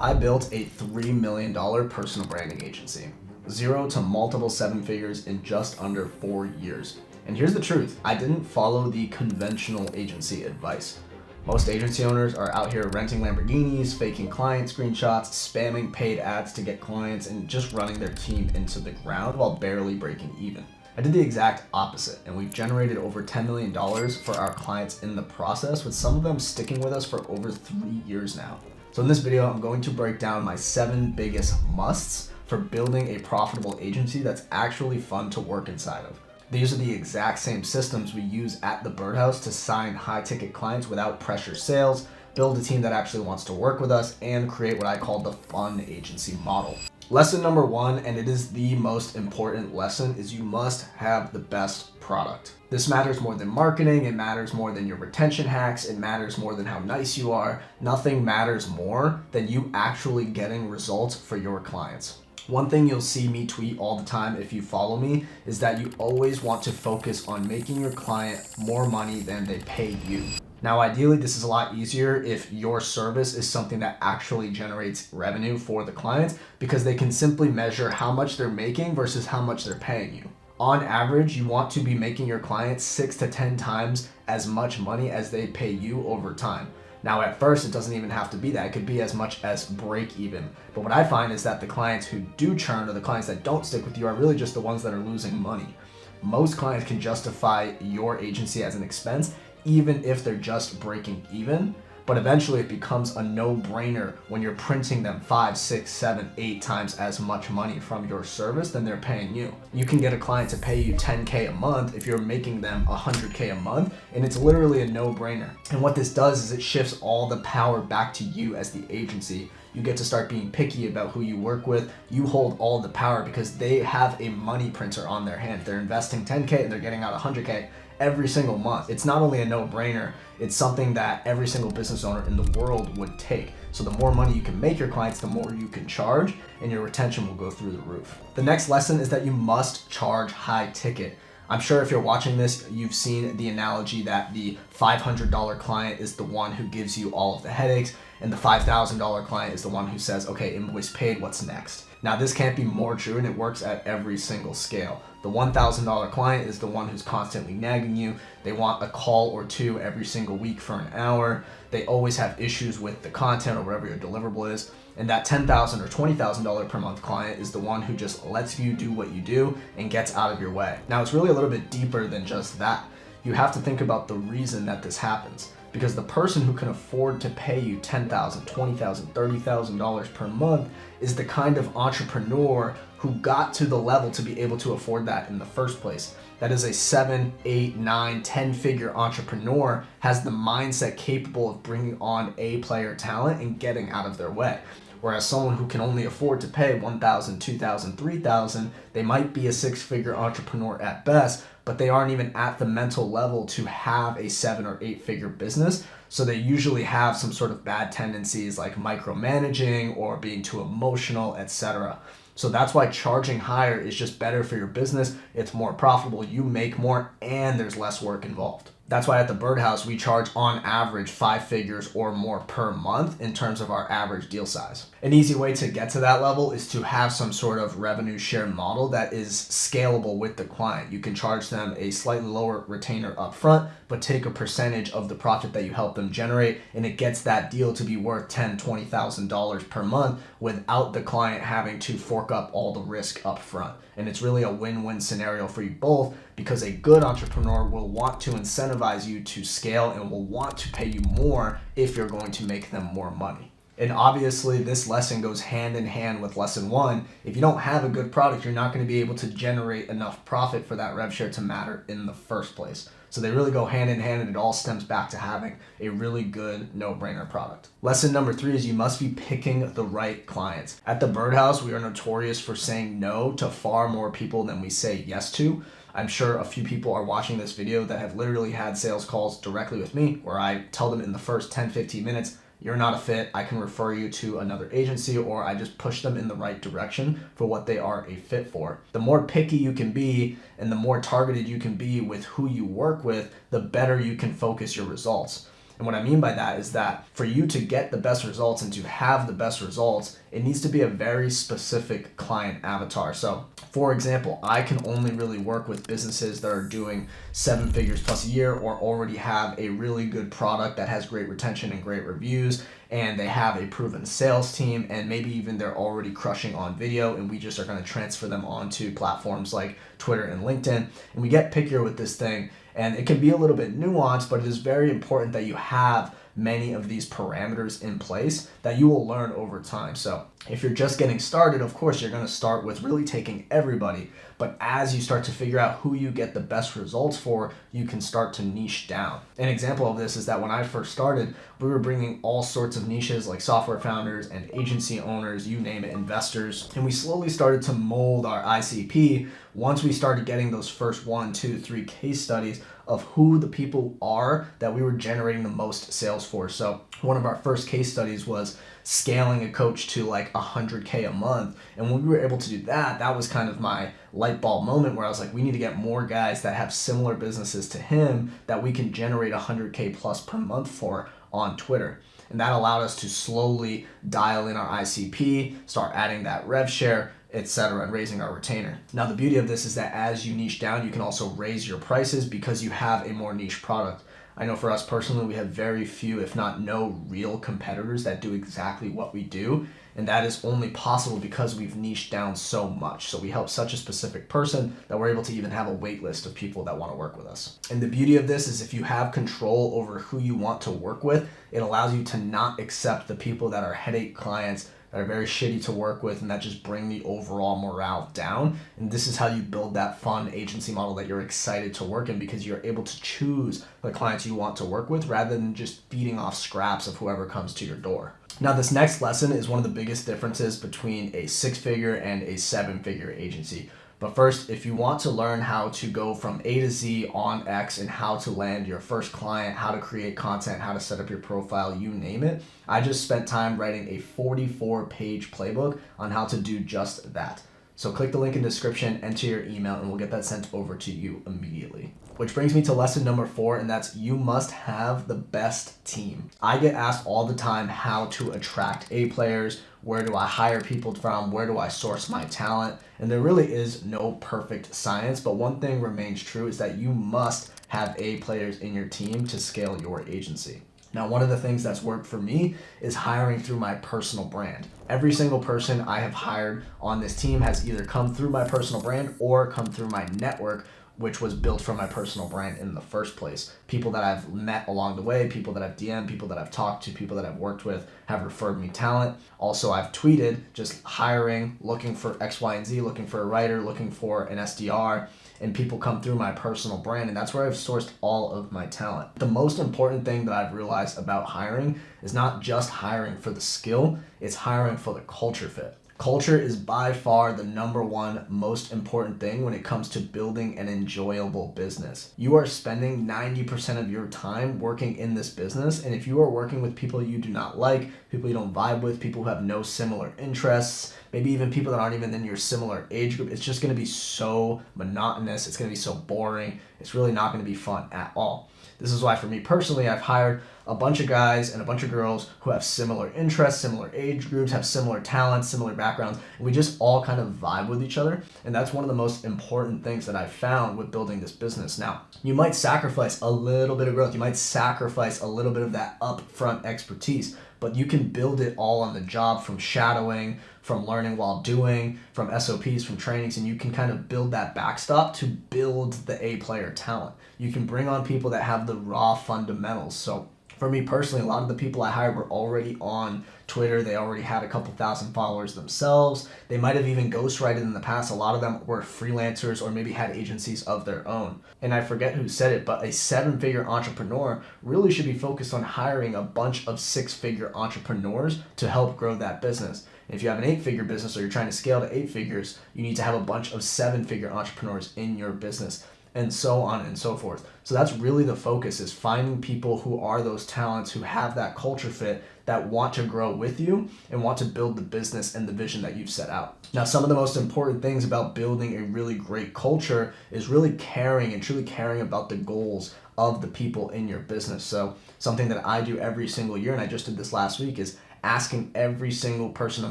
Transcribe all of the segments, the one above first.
I built a $3 million personal branding agency. Zero to multiple seven figures in just under 4 years. And here's the truth, I didn't follow the conventional agency advice. Most agency owners are out here renting Lamborghinis, faking client screenshots, spamming paid ads to get clients, and just running their team into the ground while barely breaking even. I did the exact opposite, and we've generated over $10 million for our clients in the process, with some of them sticking with us for over 3 years now. So in this video, I'm going to break down my 7 biggest musts for building a profitable agency that's actually fun to work inside of. These are the exact same systems we use at the Birdhouse to sign high-ticket clients without pressure sales, build a team that actually wants to work with us, and create what I call the fun agency model. Lesson number 1, and it is the most important lesson, is you must have the best product. This matters more than marketing, it matters more than your retention hacks, it matters more than how nice you are. Nothing matters more than you actually getting results for your clients. One thing you'll see me tweet all the time if you follow me is that you always want to focus on making your client more money than they pay you. Now, ideally, this is a lot easier if your service is something that actually generates revenue for the clients, because they can simply measure how much they're making versus how much they're paying you. On average, you want to be making your clients 6 to 10 times as much money as they pay you over time. Now, at first, it doesn't even have to be that. It could be as much as break even. But what I find is that the clients who do churn, or the clients that don't stick with you, are really just the ones that are losing money. Most clients can justify your agency as an expense, even if they're just breaking even. But eventually it becomes a no-brainer when you're printing them 5, 6, 7, 8 times as much money from your service than they're paying you. You can get a client to pay you $10K a month if you're making them $100K a month, and it's literally a no-brainer. And what this does is it shifts all the power back to you as the agency. You get to start being picky about who you work with. You hold all the power because they have a money printer on their hand. They're investing 10K and they're getting out 100K every single month. It's not only a no-brainer, it's something that every single business owner in the world would take. So the more money you can make your clients, the more you can charge, and your retention will go through the roof. The next lesson is that you must charge high ticket. I'm sure if you're watching this, you've seen the analogy that the $500 client is the one who gives you all of the headaches, and the $5,000 client is the one who says, okay, invoice paid, what's next? Now, this can't be more true, and it works at every single scale. The $1,000 client is the one who's constantly nagging you. They want a call or two every single week for an hour. They always have issues with the content or whatever your deliverable is. And that $10,000 or $20,000 per month client is the one who just lets you do what you do and gets out of your way. Now, it's really a little bit deeper than just that. You have to think about the reason that this happens. Because the person who can afford to pay you $10,000, $20,000, $30,000 per month is the kind of entrepreneur who got to the level to be able to afford that in the first place. That is a 7, 8, 9, 10-figure entrepreneur, has the mindset capable of bringing on A-player talent and getting out of their way. Whereas someone who can only afford to pay $1,000, $2,000, $3,000, they might be a 6-figure entrepreneur at best, but they aren't even at the mental level to have a 7 or 8-figure business. So they usually have some sort of bad tendencies like micromanaging or being too emotional, etc. So that's why charging higher is just better for your business. It's more profitable, you make more, and there's less work involved. That's why at the Birdhouse, we charge on average 5 figures or more per month in terms of our average deal size. An easy way to get to that level is to have some sort of revenue share model that is scalable with the client. You can charge them a slightly lower retainer upfront, but take a percentage of the profit that you help them generate, and it gets that deal to be worth $10,000, $20,000 per month without the client having to fork up all the risk upfront. And it's really a win-win scenario for you both, because a good entrepreneur will want to incentivize you to scale and will want to pay you more if you're going to make them more money. And obviously this lesson goes hand in hand with lesson 1. If you don't have a good product, you're not going to be able to generate enough profit for that rev share to matter in the first place. So they really go hand in hand, and it all stems back to having a really good no-brainer product. Lesson number 3 is you must be picking the right clients. At the Birdhouse, we are notorious for saying no to far more people than we say yes to. I'm sure a few people are watching this video that have literally had sales calls directly with me where I tell them in the first 10, 15 minutes, you're not a fit, I can refer you to another agency, or I just push them in the right direction for what they are a fit for. The more picky you can be and the more targeted you can be with who you work with, the better you can focus your results. And what I mean by that is that for you to get the best results and to have the best results, it needs to be a very specific client avatar. So for example, I can only really work with businesses that are doing 7 figures plus a year or already have a really good product that has great retention and great reviews, and they have a proven sales team, and maybe even they're already crushing on video, and we just are going to transfer them onto platforms like Twitter and LinkedIn. And we get pickier with this thing, and it can be a little bit nuanced, but it is very important that you have many of these parameters in place that you will learn over time. So if you're just getting started, of course, you're going to start with really taking everybody. But as you start to figure out who you get the best results for, you can start to niche down. An example of this is that when I first started, we were bringing all sorts of niches like software founders and agency owners, you name it, investors. And we slowly started to mold our ICP once we started getting those first 1, 2, 3 case studies of who the people are that we were generating the most sales for. So one of our first case studies was scaling a coach to like 100K a month. And when we were able to do that, that was kind of my light bulb moment where I was like, we need to get more guys that have similar businesses to him that we can generate 100K plus per month for on Twitter. And that allowed us to slowly dial in our ICP, start adding that rev share, etc., and raising our retainer. Now, the beauty of this is that as you niche down, you can also raise your prices because you have a more niche product. I know for us personally, we have very few, if not no, real competitors that do exactly what we do. And that is only possible because we've niched down so much. So we help such a specific person that we're able to even have a wait list of people that want to work with us. And the beauty of this is if you have control over who you want to work with, it allows you to not accept the people that are headache clients, that are very shitty to work with, and that just bring the overall morale down. And this is how you build that fun agency model that you're excited to work in, because you're able to choose the clients you want to work with rather than just feeding off scraps of whoever comes to your door. Now, this next lesson is one of the biggest differences between a 6-figure and a 7-figure agency. But first, if you want to learn how to go from A to Z on X and how to land your first client, how to create content, how to set up your profile, you name it, I just spent time writing a 44-page playbook on how to do just that. So click the link in the description, enter your email, and we'll get that sent over to you immediately. Which brings me to lesson number 4, and that's you must have the best team. I get asked all the time how to attract A players, where do I hire people from, where do I source my talent, and there really is no perfect science, but one thing remains true is that you must have A players in your team to scale your agency. Now, one of the things that's worked for me is hiring through my personal brand. Every single person I have hired on this team has either come through my personal brand or come through my network, which was built from my personal brand in the first place. People that I've met along the way, people that I've DM'd, people that I've talked to, people that I've worked with have referred me talent. Also, I've tweeted just hiring, looking for X, Y, and Z, looking for a writer, looking for an SDR, and people come through my personal brand, and that's where I've sourced all of my talent. The most important thing that I've realized about hiring is not just hiring for the skill, it's hiring for the culture fit. Culture is by far the number one most important thing when it comes to building an enjoyable business. You are spending 90% of your time working in this business, and if you are working with people you do not like, people you don't vibe with, people who have no similar interests, maybe even people that aren't even in your similar age group, it's just going to be so monotonous, it's going to be so boring, it's really not going to be fun at all. This is why for me personally, I've hired a bunch of guys and a bunch of girls who have similar interests, similar age groups, have similar talents, similar backgrounds, and we just all kind of vibe with each other. And that's one of the most important things that I've found with building this business. Now, you might sacrifice a little bit of growth. You might sacrifice a little bit of that upfront expertise, but you can build it all on the job, from shadowing, from learning while doing, from SOPs, from trainings, and you can kind of build that backstop to build the A player talent. You can bring on people that have the raw fundamentals. So for me personally, a lot of the people I hired were already on Twitter. They already had a couple thousand followers themselves. They might have even ghostwrited in the past. A lot of them were freelancers or maybe had agencies of their own. And I forget who said it, but a 7-figure entrepreneur really should be focused on hiring a bunch of 6-figure entrepreneurs to help grow that business. If you have an 8-figure business or you're trying to scale to 8 figures, you need to have a bunch of 7-figure entrepreneurs in your business, and so on and so forth. So that's really the focus, is finding people who are those talents, who have that culture fit, that want to grow with you and want to build the business and the vision that you've set out. Now, some of the most important things about building a really great culture is really caring and truly caring about the goals of the people in your business. So something that I do every single year, and I just did this last week, is asking every single person, no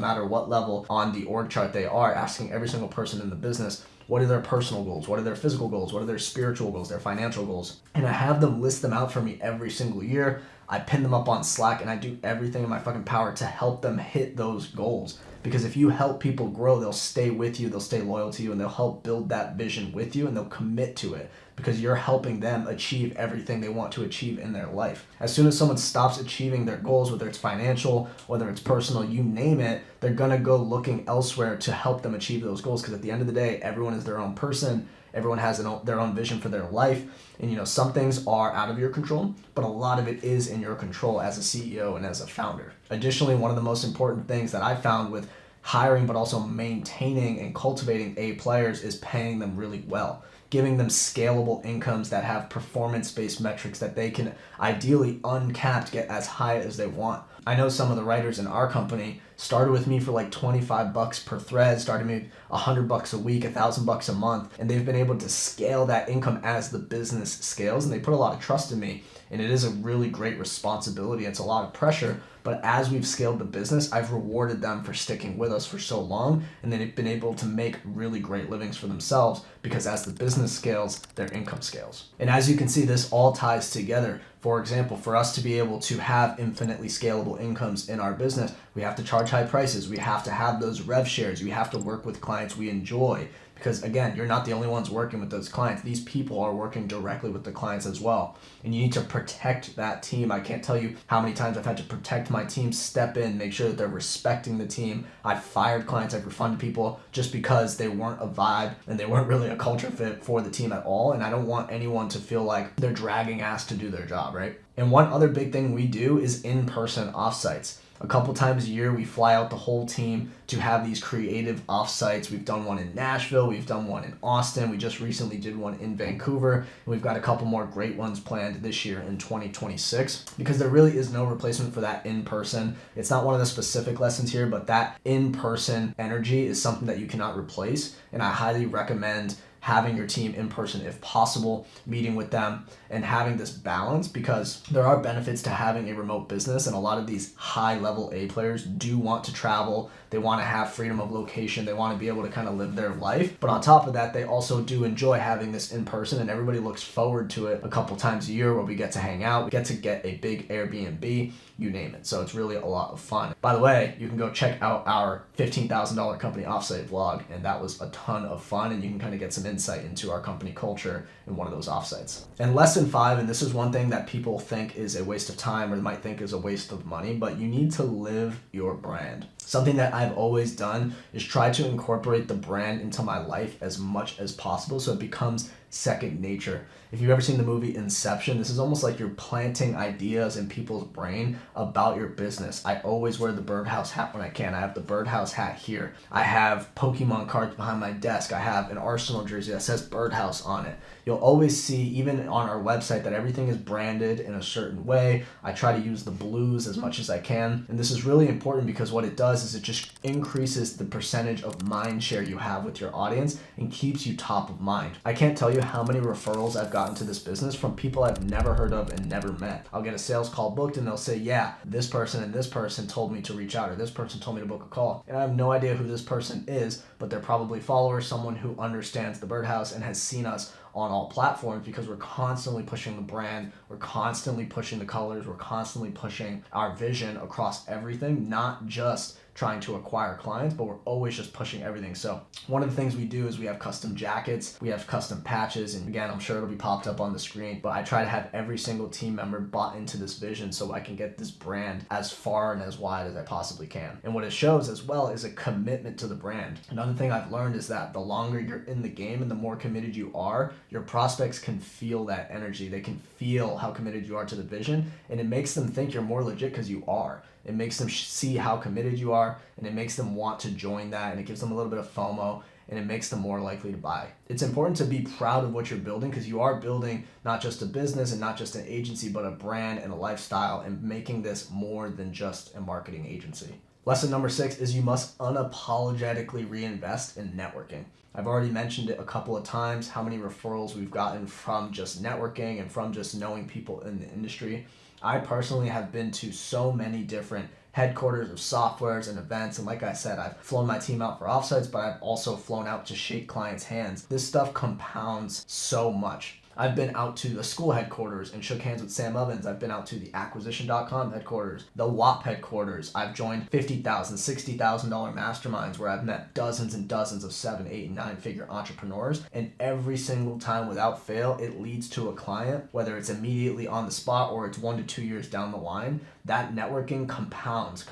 matter what level on the org chart they are, asking every single person in the business, what are their personal goals? What are their physical goals? What are their spiritual goals, their financial goals? And I have them list them out for me every single year. I pin them up on Slack, and I do everything in my fucking power to help them hit those goals. Because if you help people grow, they'll stay with you, they'll stay loyal to you, and they'll help build that vision with you, and they'll commit to it because you're helping them achieve everything they want to achieve in their life. As soon as someone stops achieving their goals, whether it's financial, whether it's personal, you name it, they're gonna go looking elsewhere to help them achieve those goals, because at the end of the day, everyone is their own person. Everyone has their own vision for their life. And some things are out of your control, but a lot of it is in your control as a CEO and as a founder. Additionally, one of the most important things that I found with hiring, but also maintaining and cultivating A players, is paying them really well. Giving them scalable incomes that have performance-based metrics that they can ideally uncapped get as high as they want. I know some of the writers in our company started with me for like $25 per thread, started me $100 a week, $1,000 a month, and they've been able to scale that income as the business scales, and they put a lot of trust in me. And it is a really great responsibility. It's a lot of pressure, but as we've scaled the business, I've rewarded them for sticking with us for so long, and they've been able to make really great livings for themselves, because as the business scales, their income scales. And as you can see, this all ties together. For example, for us to be able to have infinitely scalable incomes in our business, we have to charge high prices. We have to have those rev shares. We have to work with clients we enjoy. Because again, you're not the only ones working with those clients. These people are working directly with the clients as well. And you need to protect that team. I can't tell you how many times I've had to protect my team, step in, make sure that they're respecting the team. I've fired clients, I've refunded people just because they weren't a vibe and they weren't really a culture fit for the team at all. And I don't want anyone to feel like they're dragging ass to do their job, right? And one other big thing we do is in-person offsites. A couple times a year, we fly out the whole team to have these creative offsites. We've done one in Nashville. We've done one in Austin. We just recently did one in Vancouver. And we've got a couple more great ones planned this year in 2026, because there really is no replacement for that in-person. It's not one of the specific lessons here, but that in-person energy is something that you cannot replace. And I highly recommend having your team in person if possible, meeting with them and having this balance, because there are benefits to having a remote business, and a lot of these high level A players do want to travel. They want to have freedom of location. They want to be able to kind of live their life. But on top of that, they also do enjoy having this in person, and everybody looks forward to it a couple times a year where we get to hang out. We get to get a big Airbnb, you name it. So it's really a lot of fun. By the way, you can go check out our $15,000 company offsite vlog, and that was a ton of fun, and you can kind of get some insight into our company culture in one of those offsites. And lesson 5, and this is one thing that people think is a waste of time or they might think is a waste of money, but you need to live your brand. Something that I've always done is try to incorporate the brand into my life as much as possible so it becomes second nature. If you've ever seen the movie Inception, this is almost like you're planting ideas in people's brain about your business. I always wear the birdhouse hat when I can. I have the birdhouse hat here. I have Pokemon cards behind my desk. I have an Arsenal jersey that says birdhouse on it. You'll always see, even on our website, that everything is branded in a certain way. I try to use the blues as much as I can. And this is really important because what it does is it just increases the percentage of mind share you have with your audience and keeps you top of mind. I can't tell you how many referrals I've gotten to this business from people I've never heard of and never met. I'll get a sales call booked and they'll say, yeah, this person and this person told me to reach out, or this person told me to book a call. And I have no idea who this person is, but they're probably followers, someone who understands the birdhouse and has seen us on all platforms, because we're constantly pushing the brand, we're constantly pushing the colors, we're constantly pushing our vision across everything, not just trying to acquire clients, but we're always just pushing everything. So one of the things we do is we have custom jackets, we have custom patches, and again, I'm sure it'll be popped up on the screen, but I try to have every single team member bought into this vision so I can get this brand as far and as wide as I possibly can. And what it shows as well is a commitment to the brand. Another thing I've learned is that the longer you're in the game and the more committed you are, your prospects can feel that energy. They can feel how committed you are to the vision, and it makes them think you're more legit because you are. It makes them see how committed you are, and it makes them want to join that, and it gives them a little bit of FOMO, and it makes them more likely to buy. It's important to be proud of what you're building, because you are building not just a business and not just an agency, but a brand and a lifestyle, and making this more than just a marketing agency. Lesson number 6 is you must unapologetically reinvest in networking. I've already mentioned it a couple of times, how many referrals we've gotten from just networking and from just knowing people in the industry. I personally have been to so many different headquarters of softwares and events, and like I said, I've flown my team out for offsites, but I've also flown out to shake clients' hands. This stuff compounds so much. I've been out to the school headquarters and shook hands with Sam Ovens. I've been out to the acquisition.com headquarters, the WAP headquarters. I've joined $50,000, $60,000 masterminds where I've met dozens and dozens of 7, 8, and 9-figure entrepreneurs. And every single time without fail, it leads to a client, whether it's immediately on the spot or it's 1 to 2 years down the line. That networking compounds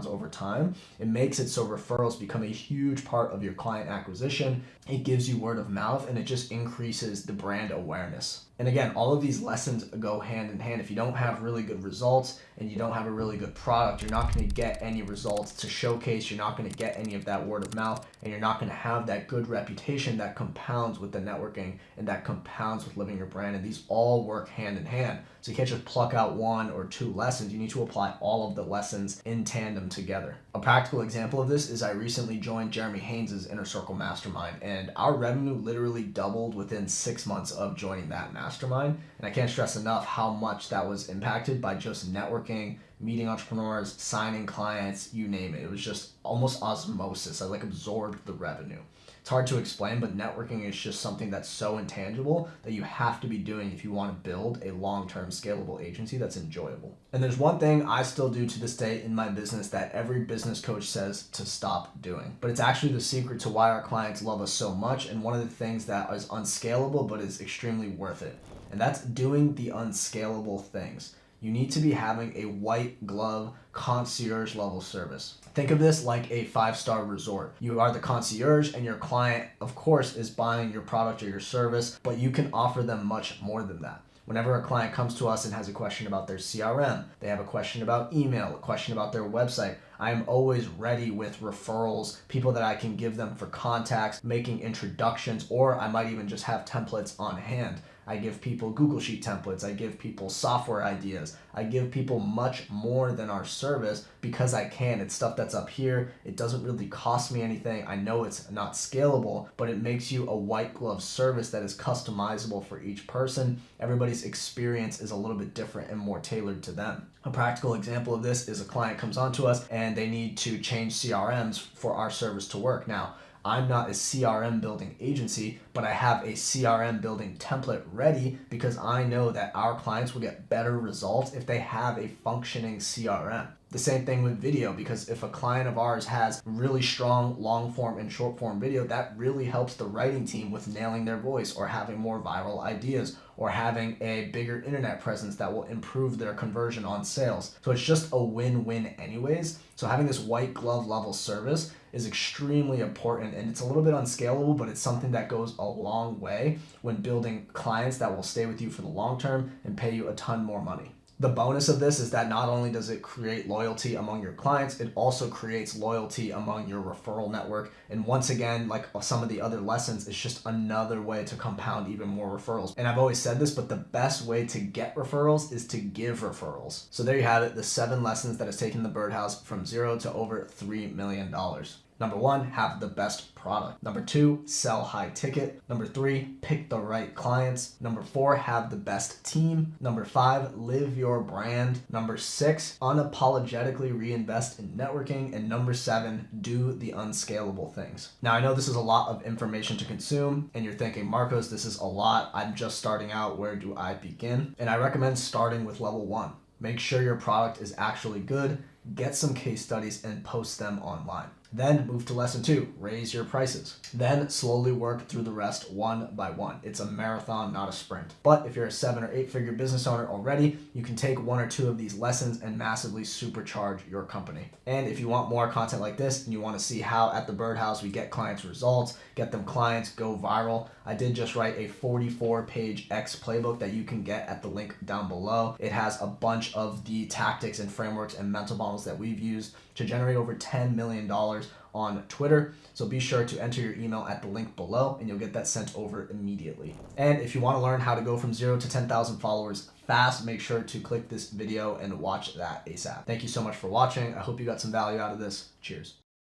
over time. It makes it so referrals become a huge part of your client acquisition. It gives you word of mouth, and it just increases the brand awareness. And again, all of these lessons go hand in hand. If you don't have really good results and you don't have a really good product, you're not going to get any results to showcase. You're not going to get any of that word of mouth, and you're not going to have that good reputation that compounds with the networking and that compounds with living your brand. And these all work hand in hand. So you can't just pluck out 1 or 2 lessons. You need to apply all of the lessons in tandem together. A practical example of this is I recently joined Jeremy Haynes' Inner Circle Mastermind, and our revenue literally doubled within 6 months of joining that mastermind. And I can't stress enough how much that was impacted by just networking, meeting entrepreneurs, signing clients, you name it. It was just almost osmosis. I absorbed the revenue. It's hard to explain, but networking is just something that's so intangible that you have to be doing if you want to build a long-term scalable agency that's enjoyable. And there's one thing I still do to this day in my business that every business coach says to stop doing, but it's actually the secret to why our clients love us so much, and one of the things that is unscalable but is extremely worth it. And that's doing the unscalable things. You need to be having a white glove concierge level service. Think of this like a 5-star resort. You are the concierge, and your client, of course, is buying your product or your service, but you can offer them much more than that. Whenever a client comes to us and has a question about their CRM, they have a question about email, a question about their website, I am always ready with referrals, people that I can give them for contacts, making introductions, or I might even just have templates on hand. I give people Google Sheet templates. I give people software ideas. I give people much more than our service because I can. It's stuff that's up here. It doesn't really cost me anything. I know it's not scalable, but it makes you a white glove service that is customizable for each person. Everybody's experience is a little bit different and more tailored to them. A practical example of this is a client comes onto us and they need to change CRMs for our service to work. Now, I'm not a CRM building agency, but I have a CRM building template ready because I know that our clients will get better results if they have a functioning CRM. The same thing with video, because if a client of ours has really strong long form and short form video, that really helps the writing team with nailing their voice or having more viral ideas or having a bigger internet presence that will improve their conversion on sales. So it's just a win-win anyways. So having this white glove level service is extremely important, and it's a little bit unscalable, but it's something that goes a long way when building clients that will stay with you for the long term and pay you a ton more money. The bonus of this is that not only does it create loyalty among your clients, it also creates loyalty among your referral network. And once again, like some of the other lessons, it's just another way to compound even more referrals. And I've always said this, but the best way to get referrals is to give referrals. So there you have it, the 7 lessons that has taken the Birdhouse from 0 to over $3 million. Number 1, have the best product. Number 2, sell high ticket. Number 3, pick the right clients. Number 4, have the best team. Number 5, live your brand. Number 6, unapologetically reinvest in networking. And number 7, do the unscalable things. Now, I know this is a lot of information to consume, and you're thinking, Marcos, this is a lot. I'm just starting out. Where do I begin? And I recommend starting with level 1. Make sure your product is actually good. Get some case studies and post them online. Then move to lesson 2, raise your prices. Then slowly work through the rest one by one. It's a marathon, not a sprint. But if you're a 7 or 8 figure business owner already, you can take 1 or 2 of these lessons and massively supercharge your company. And if you want more content like this and you want to see how at the Birdhouse we get clients results, get them clients, go viral, I did just write a 44-page X playbook that you can get at the link down below. It has a bunch of the tactics and frameworks and mental models that we've used to generate over $10 million followers on Twitter. So be sure to enter your email at the link below and you'll get that sent over immediately. And if you want to learn how to go from 0 to 10,000 followers fast, make sure to click this video and watch that ASAP. Thank you so much for watching. I hope you got some value out of this. Cheers.